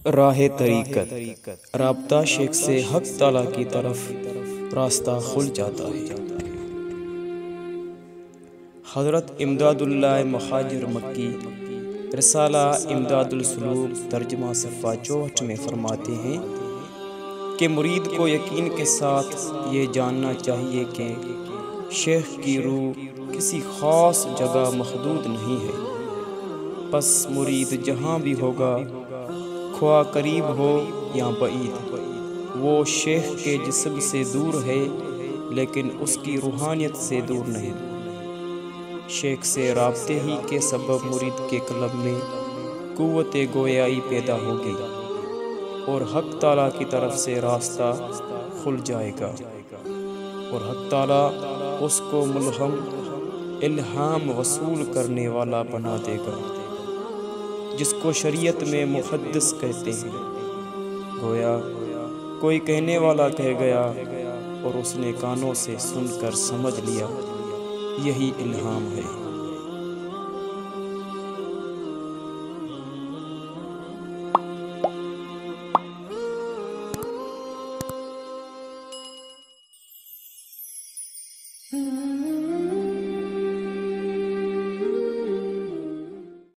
راہ طریقت، رابطہ شیخ سے حق تعالیٰ کی طرف راستہ کھل جاتا ہے۔ حضرت امداد اللہ مہاجر مکی رسالہ امداد السلوک ترجمہ صفحہ 64 میں فرماتے ہیں کہ مرید کو یقین کے ساتھ یہ جاننا چاہیے کہ شیخ کی روح کسی خاص جگہ محدود نہیں ہے، پس مرید جہاں بھی ہوگا، خواہ قریب ہو یا بعید، وہ شیخ کے جسم سے دور ہے لیکن اس کی روحانیت سے دور نہیں۔ شیخ سے رابطے ہی کے سبب مرید کے قلب میں قوت گویائی پیدا ہوگی اور حق تعالیٰ کی طرف سے راستہ کھل جائے گا، اور حق تعالیٰ اس کو ملہم الہام وصول کرنے والا بنا دے گا، جس کو شریعت میں محدث کہتے ہیں۔ گویا کوئی کہنے والا کہہ گیا اور اس نے کانوں سے سن کر سمجھ لیا، یہی الہام ہے۔